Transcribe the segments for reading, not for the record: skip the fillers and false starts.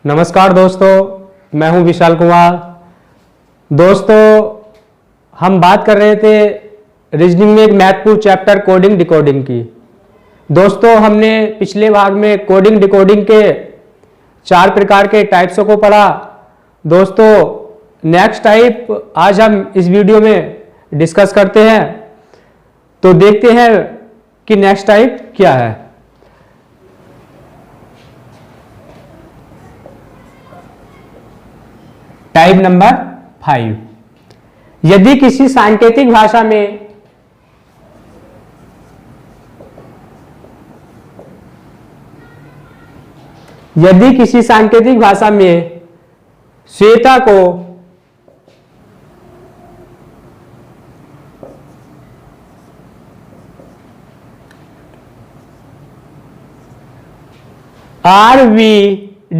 नमस्कार दोस्तों, मैं हूं विशाल कुमार। दोस्तों, हम बात कर रहे थे रीजनिंग में एक महत्वपूर्ण चैप्टर कोडिंग डिकोडिंग की। दोस्तों, हमने पिछले भाग में कोडिंग डिकोडिंग के 4 प्रकार के टाइप्सों को पढ़ा। दोस्तों, नेक्स्ट टाइप आज हम इस वीडियो में डिस्कस करते हैं। तो देखते हैं कि नेक्स्ट टाइप क्या है। टाइप नंबर 5, यदि किसी सांकेतिक भाषा में श्वेता को RVDSZ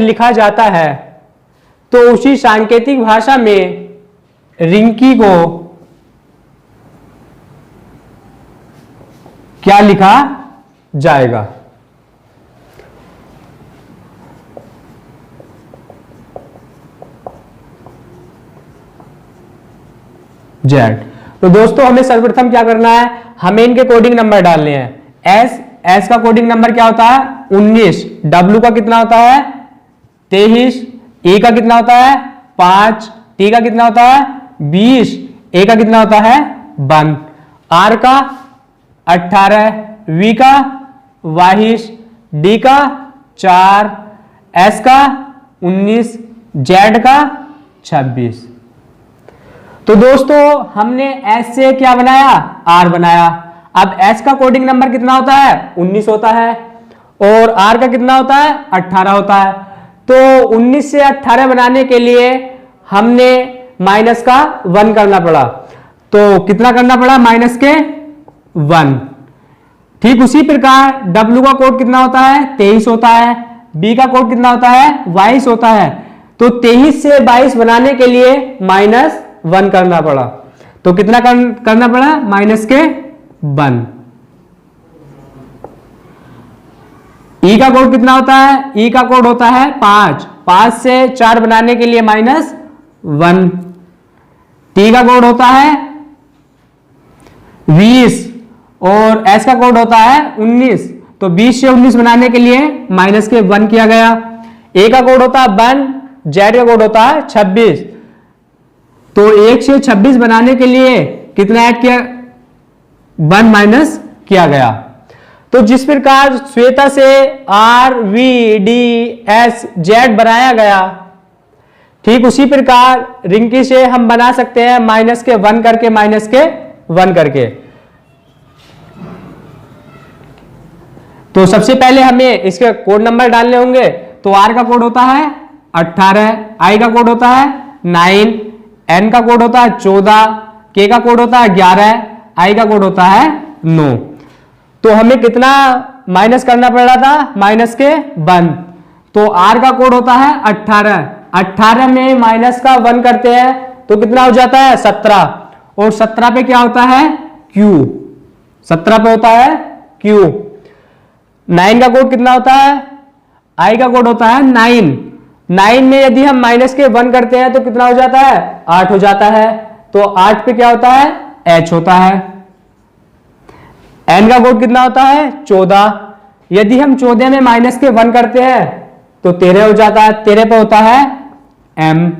लिखा जाता है, तो उसी सांकेतिक भाषा में रिंकी को क्या लिखा जाएगा? जेड। तो दोस्तों, हमें सर्वप्रथम क्या करना है, हमें इनके कोडिंग नंबर डालने हैं। एस का कोडिंग नंबर क्या होता है? 19। डब्ल्यू का कितना होता है? 23। ए का कितना होता है? 5। टी का कितना होता है? 20। ए का कितना होता है? 1। आर का 18। वी का 22। डी का 4। एस का 19। जेड का 26। तो दोस्तों, हमने एस से क्या बनाया? आर बनाया। अब एस का कोडिंग नंबर कितना होता है? 19 होता है। और आर का कितना होता है? 18 होता है। तो 19 से 18 बनाने के लिए हमने माइनस का 1 करना पड़ा। तो कितना करना पड़ा? माइनस के 1। ठीक उसी प्रकार डब्ल्यू का कोड कितना होता है? 23 होता है। बी का कोड कितना होता है? 22 होता है। तो 23 से 22 बनाने के लिए माइनस 1 करना पड़ा। तो कितना करना पड़ा? माइनस के 1। ई का कोड कितना होता है? ई का कोड होता है 5। 5 से 4 बनाने के लिए माइनस 1। टी का कोड होता है 20 और एस का कोड होता है 19। तो 20 से 19 बनाने के लिए माइनस के 1 किया गया। ए का कोड होता है 1। जेड का कोड होता है 26। तो 1 से 26 बनाने के लिए कितना ऐड किया? 1 माइनस किया गया। तो जिस प्रकार श्वेता से RVDSZ बनाया गया, ठीक उसी प्रकार रिंकी से हम बना सकते हैं माइनस के 1 करके, माइनस के 1 करके। तो सबसे पहले हमें इसके कोड नंबर डालने होंगे। तो आर का कोड होता है 18। आई का कोड होता है 9। एन का कोड होता है 14। के का कोड होता है 11। आई का कोड होता है 9। तो हमें कितना माइनस करना पड़ रहा था? माइनस के 1। तो आर का कोड होता है 18। 18 में माइनस का 1 करते हैं तो कितना हो जाता है? 17। और 17 पे क्या होता है? क्यू। 17 पे होता है क्यू। 9 का कोड कितना होता है? आई का कोड होता है 9। 9 में यदि हम माइनस के 1 करते हैं तो कितना हो जाता है? 8 हो जाता है। तो 8 पे क्या होता है? एच होता है। एन का कोड कितना होता है? 14। यदि हम 14 में माइनस के 1 करते हैं तो 13 हो जाता है। 13 पे होता है एम।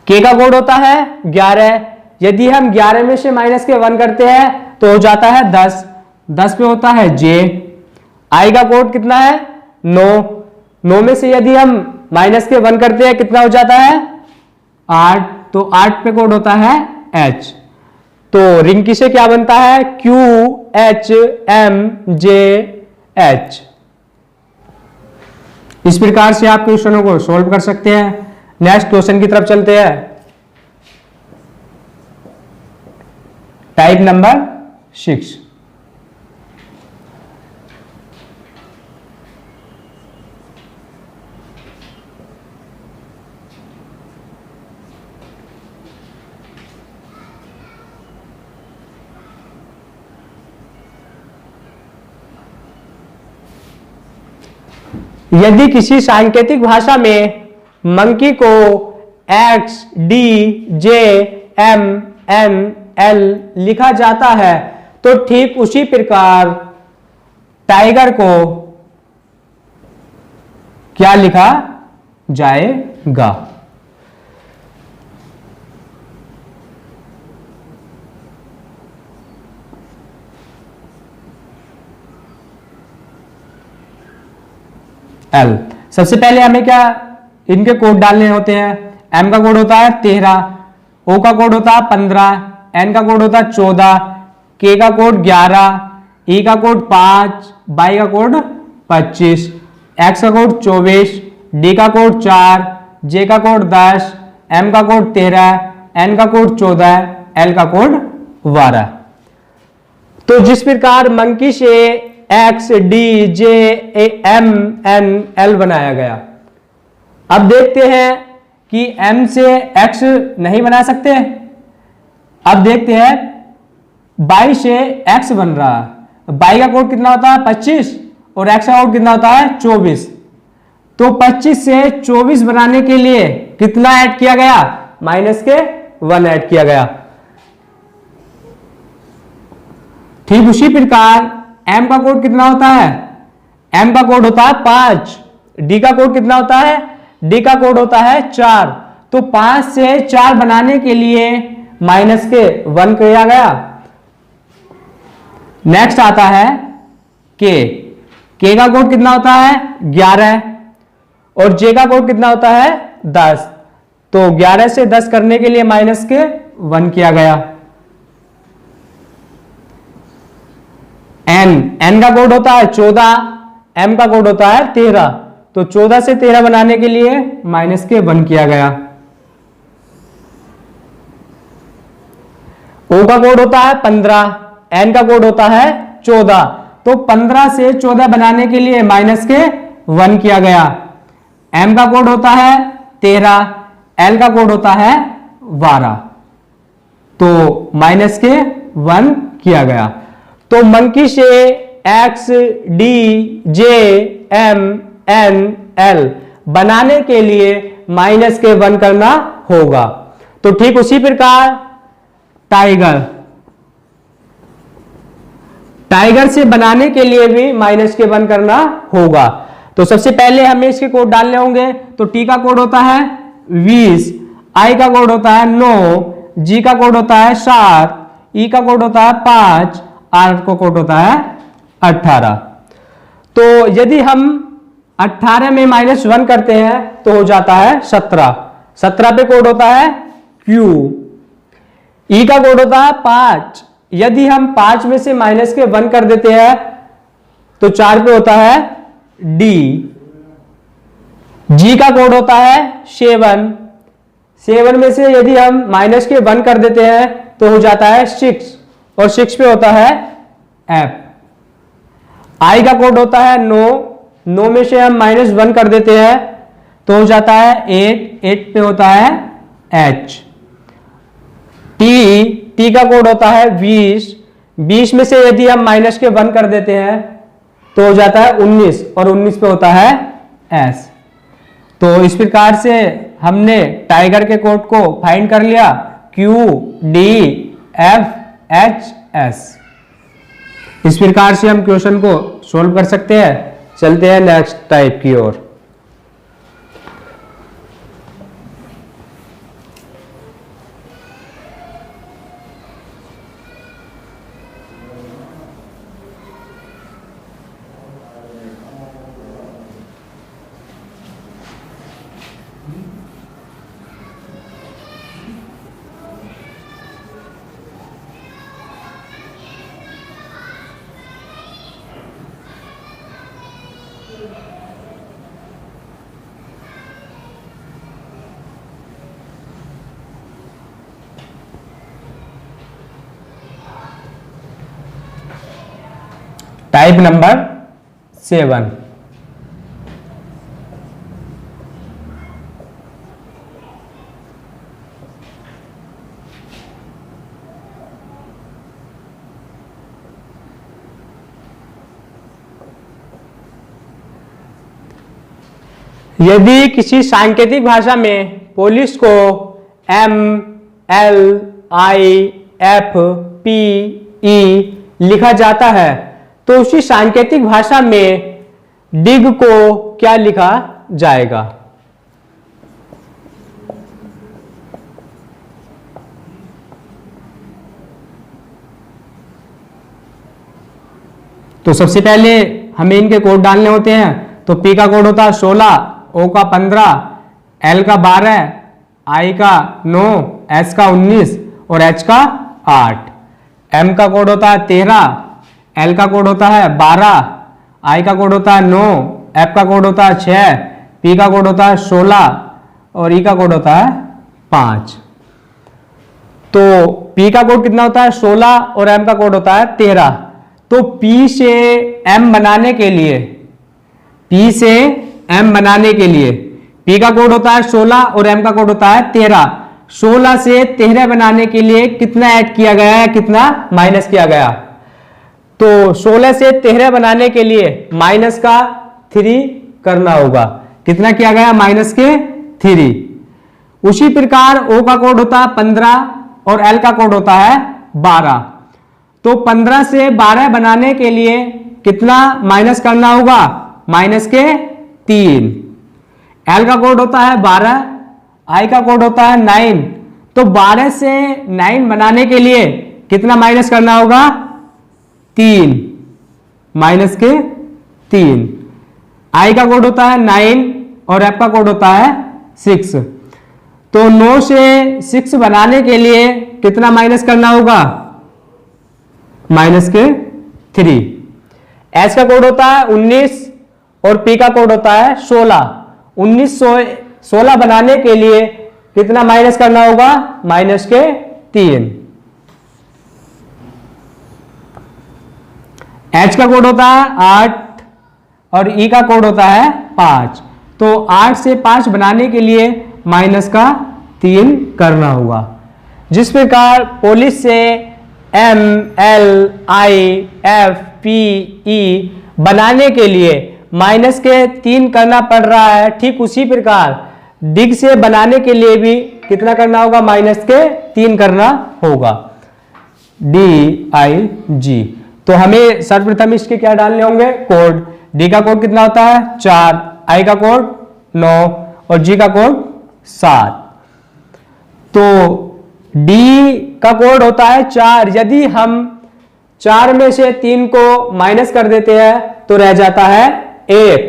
के का कोड होता है 11। यदि हम 11 में से माइनस के 1 करते हैं तो हो जाता है 10। 10 पे होता है जे। आई का कोड कितना है? 9। 9 में से यदि हम माइनस के 1 करते हैं कितना हो जाता है? 8। तो 8 पे कोड होता है एच। तो रिंकी से क्या बनता है? Q H M J H. इस प्रकार से आप क्वेश्चनों को सोल्व कर सकते हैं। नेक्स्ट क्वेश्चन की तरफ चलते हैं। टाइप नंबर 6, यदि किसी सांकेतिक भाषा में मंकी को X D J M N L लिखा जाता है तो ठीक उसी प्रकार टाइगर को क्या लिखा जाएगा? L। सबसे पहले हमें क्या इनके कोड डालने होते हैं। M का कोड होता है 13, O का कोड होता है 15, N का कोड होता है 14, K का कोड 11, E का कोड 5, Y का कोड 25, X का कोड 24, D का कोड 4, J का कोड 10, M का कोड 13, N का कोड 14, L का कोड 12। तो जिस प्रकार मंकी से X D J M N L बनाया गया, अब देखते हैं कि M से X नहीं बना सकते। अब देखते हैं Y से X बन रहा है। Y का कोड कितना होता है 25 और X का कोड कितना होता है 24। तो 25 से 24 बनाने के लिए कितना ऐड किया गया? माइनस के 1 ऐड किया गया। ठीक उसी प्रकार M का कोड कितना होता है? M का कोड होता है 5। D का कोड कितना होता है? D का कोड होता है 4। तो 5 से 4 बनाने के लिए माइनस के 1 किया गया। नेक्स्ट आता है K। K का कोड कितना होता है 11 और J का कोड कितना होता है 10। तो 11 से 10 करने के लिए माइनस के 1 किया गया। N का कोड होता है 14, M का कोड होता है 13। तो 14 से 13 बनाने के लिए माइनस के 1 किया गया। O का कोड होता है 15, N का कोड होता है 14। तो 15 से 14 बनाने के लिए माइनस के 1 किया गया। M का कोड होता है 13, L का कोड होता है 12। तो माइनस के 1 किया गया। तो मंकी से X D J M N L बनाने के लिए माइनस के 1 करना होगा। तो ठीक उसी प्रकार टाइगर से बनाने के लिए भी माइनस के 1 करना होगा। तो सबसे पहले हमें इसके कोड डालने होंगे। तो T का कोड होता है 20, I का कोड होता है 9, G का कोड होता है 7, E का कोड होता है 5, R का कोड होता है 18। तो यदि हम 18 में माइनस 1 करते हैं तो हो जाता है 17। 17 पे कोड होता है Q। E का कोड होता है 5। यदि हम 5 में से माइनस के 1 कर देते हैं तो 4 पे होता है D। G का कोड होता है 7। 7 में से यदि हम माइनस के 1 कर देते हैं तो हो जाता है 6 और 6 पे होता है F। I का कोड होता है 9। 9 में से हम माइनस 1 कर देते हैं तो हो जाता है 8। 8 पे होता है H। T का कोड होता है 20। 20 में से यदि हम माइनस के 1 कर देते हैं तो हो जाता है 19 और 19 पे होता है S। तो इस प्रकार से हमने टाइगर के कोड को फाइंड कर लिया, Q D F H S। इस प्रकार से हम क्वेश्चन को सॉल्व कर सकते हैं। चलते हैं नेक्स्ट टाइप की ओर। Type number 7। यदि किसी सांकेतिक भाषा में पुलिस को MLIFPE लिखा जाता है तो उसी सांकेतिक भाषा में डिग को क्या लिखा जाएगा? तो सबसे पहले हमें इनके कोड डालने होते हैं। तो P का कोड होता है 16, O का 15, L का 12, I का 9, S का 19 और H का 8। M का कोड होता है 13, L का कोड होता है 12, I का कोड होता है 9, F का कोड होता है 6, P का कोड होता है 16 और E का कोड होता है 5। तो P का कोड कितना होता है 16 और M का कोड होता है 13। तो P से M बनाने के लिए P का कोड होता है 16 और M का कोड होता है 13। 16 से 13 बनाने के लिए कितना ऐड किया गया है, कितना माइनस किया गया? तो 16 से 13 बनाने के लिए माइनस का 3 करना होगा। कितना किया गया? माइनस के 3। उसी प्रकार O का कोड होता है 15 और L का कोड होता है 12। तो 15 से 12 बनाने के लिए कितना माइनस करना होगा? माइनस के 3। L का कोड होता है 12, I का कोड होता है 9। तो 12 से 9 बनाने के लिए कितना माइनस करना होगा? 3, माइनस के 3। I का कोड होता है 9 और F का कोड होता है 6। तो 9 से 6 बनाने के लिए कितना माइनस करना होगा? माइनस के 3। S का कोड होता है 19 और P का कोड होता है 16। 16 बनाने के लिए कितना माइनस करना होगा? माइनस के 3। H का कोड होता है 8 और E का कोड होता है 5। तो 8 से 5 बनाने के लिए माइनस का 3 करना होगा। जिस प्रकार पुलिस से MLIFPE बनाने के लिए माइनस के 3 करना पड़ रहा है, ठीक उसी प्रकार डिग से बनाने के लिए भी कितना करना होगा? माइनस के 3 करना होगा। DIG। तो हमें सर्वप्रथम इसके क्या डालने होंगे? कोड। D का कोड कितना होता है? 4, I का कोड 9 और G का कोड 7। तो D का कोड होता है 4। यदि हम 4 में से 3 को माइनस कर देते हैं तो रह जाता है 1।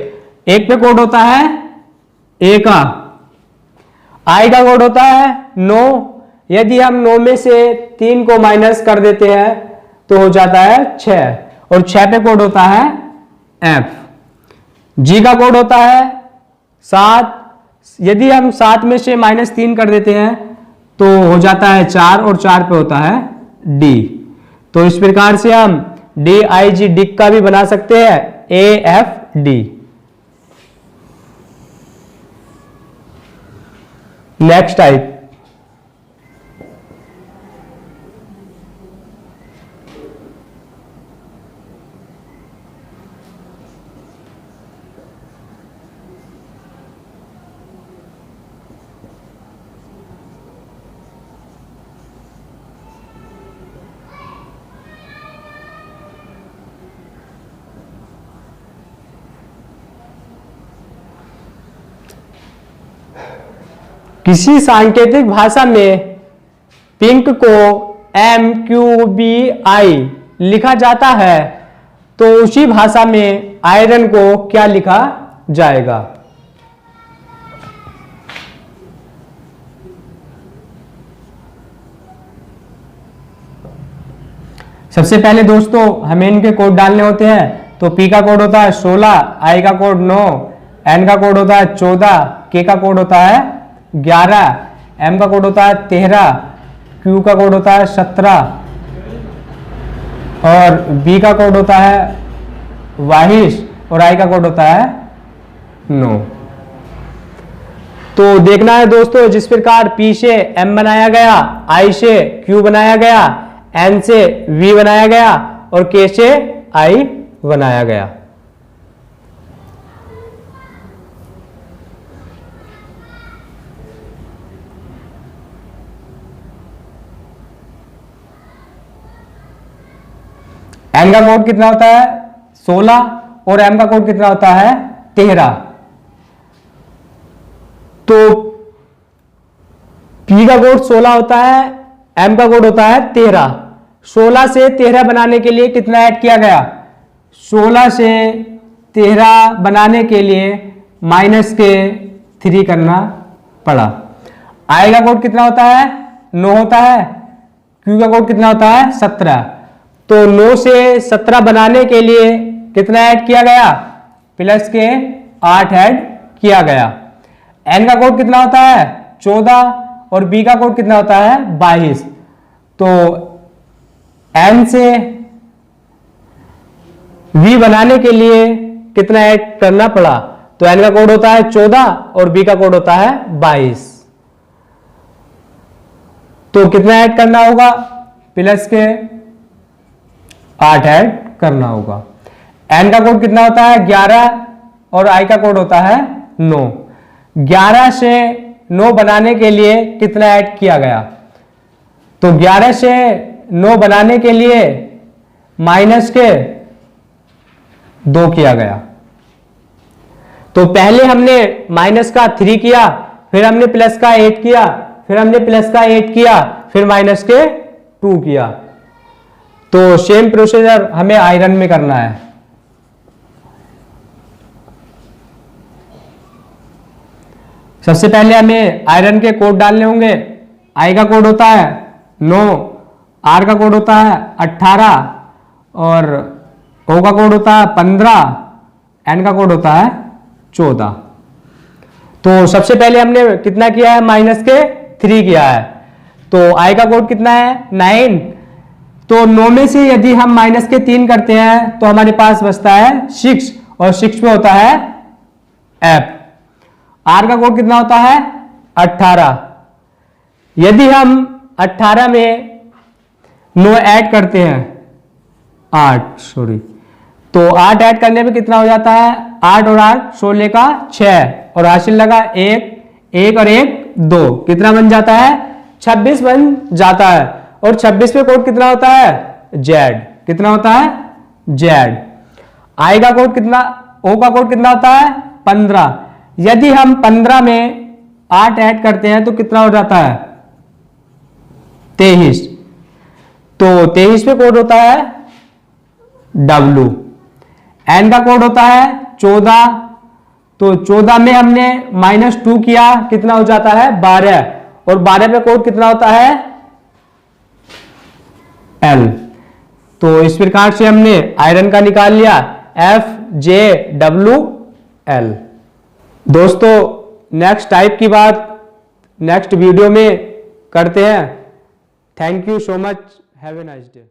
1 पे कोड होता है A का। I का कोड होता है 9। यदि हम 9 में से 3 को माइनस कर देते हैं तो हो जाता है 6 और 6 पे कोड होता है F। G का कोड होता है 7। यदि हम 7 में से -3 कर देते हैं तो हो जाता है 4 और 4 पे होता है D। तो इस प्रकार से हम DIG डिग का भी बना सकते हैं AFD। Next type. किसी सांकेतिक भाषा में पिंक को MQBI लिखा जाता है तो उसी भाषा में आयरन को क्या लिखा जाएगा? सबसे पहले दोस्तों हमें इनके कोड डालने होते हैं। तो P का कोड होता है 16, I का कोड 9, N का कोड होता है 14, K का कोड होता है 11, M का कोड होता है 13, Q का कोड होता है 17 और B का कोड होता है 22 और I का कोड होता है 9। तो देखना है दोस्तों, जिस प्रकार P से M बनाया गया, I से Q बनाया गया, N से V बनाया गया और K से I बनाया गया। का कोड कितना होता है 16 और M का कोड कितना होता है 13। तो P का कोड 16 होता है, M का कोड होता है 13। 16 से 13 बनाने के लिए कितना ऐड किया गया? 16 से 13 बनाने के लिए माइनस के 3 करना पड़ा। I का कोड कितना होता है 9 होता है, Q का कोड कितना होता है 17। तो 9 से 17 बनाने के लिए कितना ऐड किया गया? प्लस के 8 ऐड किया गया। N का कोड कितना होता है 14 और B का कोड कितना होता है 22। तो N से V बनाने के लिए कितना ऐड करना पड़ा? तो N का कोड होता है 14 और B का कोड होता है 22। तो कितना ऐड करना होगा? प्लस के 8 ऐड करना होगा। N का कोड कितना होता है 11 और I का कोड होता है 9। 11 से 9 बनाने के लिए कितना ऐड किया गया? तो 11 से 9 बनाने के लिए माइनस के 2 किया गया। तो पहले हमने माइनस का 3 किया, फिर हमने प्लस का 8 किया, फिर हमने प्लस का 8 किया, फिर माइनस के 2 किया। तो सेम प्रोसीजर हमें आयरन में करना है। सबसे पहले हमें आयरन के कोड डालने होंगे। I का कोड होता है 9, R का कोड होता है 18 और O का कोड होता है 15, N का कोड होता है 14। तो सबसे पहले हमने कितना किया है? माइनस के 3 किया है। तो I का कोड कितना है 9। तो 9 में से यदि हम माइनस के 3 करते हैं तो हमारे पास बचता है 6 और 6 में होता है F। R का कोड कितना होता है 18। यदि हम 18 में 9 ऐड करते हैं 8 सॉरी, तो 8 ऐड करने में कितना हो जाता है? 8 और 8 16 का 6 और हासिल लगा 1 और 1 2, कितना बन जाता है? 26 बन जाता है। और 26 में कोड कितना होता है? Z। कितना होता है? Z। I का कोड कितना, O का कोड कितना होता है 15। यदि हम 15 में 8 ऐड करते हैं तो कितना हो जाता है? 23। तो 23 में कोड होता है W। N का कोड होता है 14। तो 14 में हमने -2 किया, कितना हो जाता है 12 और 12 पे कोड कितना होता है L। तो इस प्रकार से हमने आयरन का निकाल लिया FJWL। दोस्तों नेक्स्ट टाइप की बात नेक्स्ट वीडियो में करते हैं। Thank you so much, have a nice day.